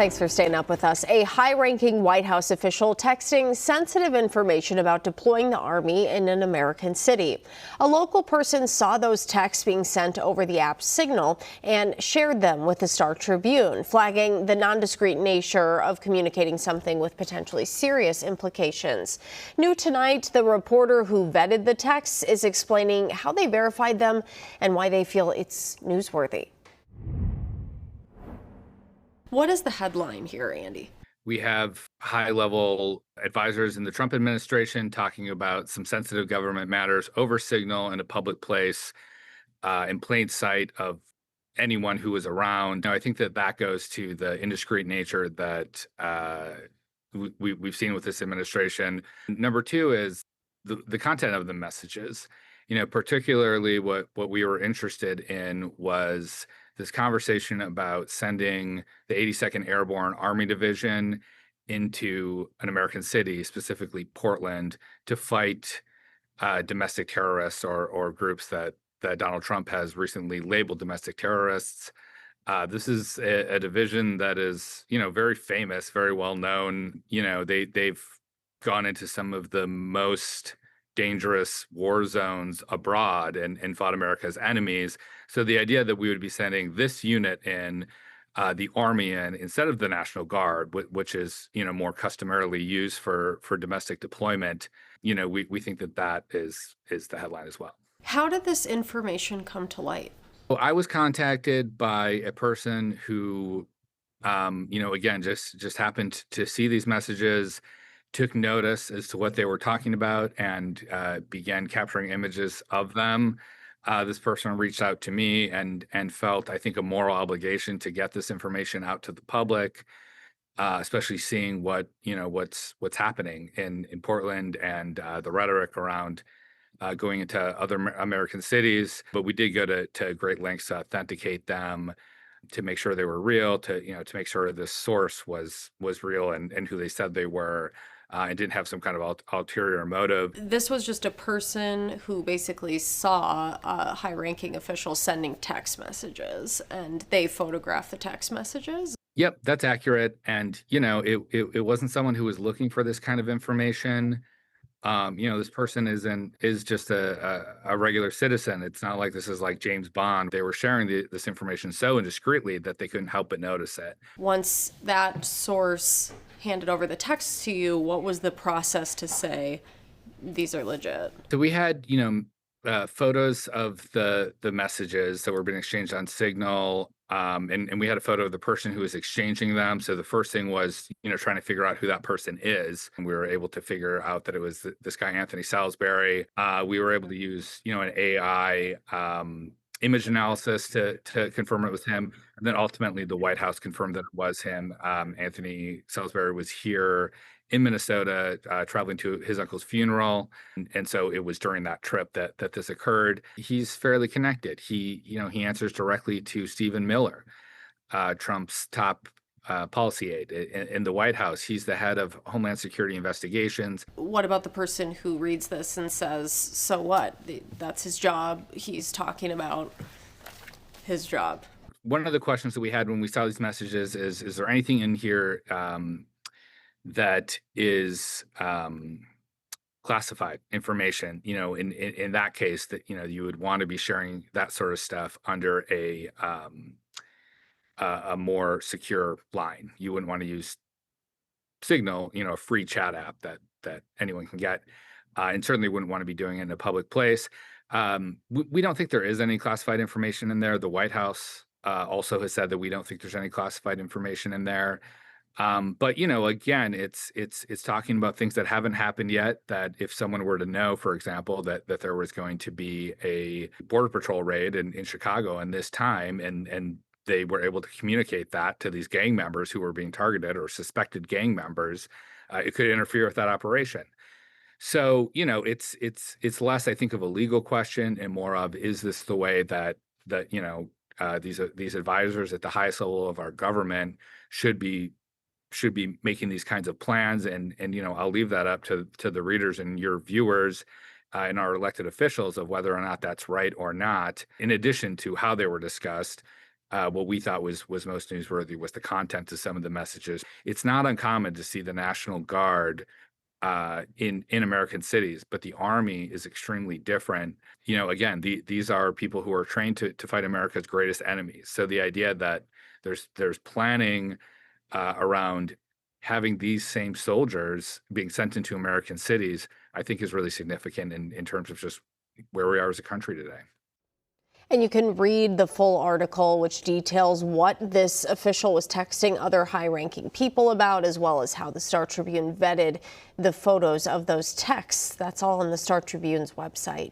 Thanks for staying up with us. A high-ranking White House official texting sensitive information about deploying the Army in an American city. A local person saw those texts being sent over the app Signal and shared them with the Star Tribune, flagging the non-discreet nature of communicating something with potentially serious implications. New tonight, the reporter who vetted the texts is explaining how they verified them and why they feel it's newsworthy. What is the headline here, Andy? We have high-level advisors in the Trump administration talking about some sensitive government matters over Signal in a public place, in plain sight of anyone who was around. Now, I think that goes to the indiscreet nature that we've seen with this administration. Number two is the content of the messages. Particularly what we were interested in was this conversation about sending the 82nd Airborne Army Division into an American city, specifically Portland, to fight domestic terrorists or groups that Donald Trump has recently labeled domestic terrorists. This is a division that is, very famous, very well known. They've gone into some of the most dangerous war zones abroad and fought America's enemies. So the idea that we would be sending this unit in, the Army in, instead of the National Guard, which is, more customarily used for domestic deployment, we think that is the headline as well. How did this information come to light? Well, I was contacted by a person who, again, just happened to see these messages, took notice as to what they were talking about, and began capturing images of them. This person reached out to me and felt, I think, a moral obligation to get this information out to the public, especially seeing what's happening in Portland and the rhetoric around going into other American cities. But we did go to great lengths to authenticate them, to make sure they were real, to make sure the source was real and who they said they were. And didn't have some kind of ulterior motive. This was just a person who basically saw a high-ranking official sending text messages, and they photographed the text messages? Yep, that's accurate. And, it wasn't someone who was looking for this kind of information. This person is just a regular citizen. It's not like this is like James Bond. They were sharing this information so indiscreetly that they couldn't help but notice it. Once that source handed over the text to you, what was the process to say these are legit? So we had, photos of the messages that were being exchanged on Signal, and we had a photo of the person who was exchanging them. So the first thing was, trying to figure out who that person is, and we were able to figure out that it was this guy Anthony Salisbury. We were able to use, an AI image analysis to confirm it was him. And then ultimately the White House confirmed that it was him. Anthony Salisbury was here in Minnesota, traveling to his uncle's funeral. And so it was during that trip that this occurred. He's fairly connected. He answers directly to Stephen Miller, Trump's top policy aide in the White House. He's the head of Homeland Security investigations. What about the person who reads this and says, so what? That's his job. He's talking about his job. One of the questions that we had when we saw these messages is there anything in here that is classified information? In that case, that you would want to be sharing that sort of stuff under a more secure line. You wouldn't want to use Signal, a free chat app that anyone can get, and certainly wouldn't want to be doing it in a public place. We don't think there is any classified information in there. The White House also has said that we don't think there's any classified information in there. But again, it's talking about things that haven't happened yet, that if someone were to know, for example, that there was going to be a Border Patrol raid in Chicago in this time, and they were able to communicate that to these gang members who were being targeted or suspected gang members, it could interfere with that operation. So, it's less, I think, of a legal question and more of, is this the way that these advisors at the highest level of our government should be making these kinds of plans? And I'll leave that up to the readers and your viewers and our elected officials of whether or not that's right or not, in addition to how they were discussed. what we thought was most newsworthy was the content of some of the messages. It's not uncommon to see the National Guard in American cities, but the Army is extremely different. Again, these are people who are trained to fight America's greatest enemies. So the idea that there's planning around having these same soldiers being sent into American cities, I think is really significant in terms of just where we are as a country today. And you can read the full article, which details what this official was texting other high-ranking people about, as well as how the Star Tribune vetted the photos of those texts. That's all on the Star Tribune's website.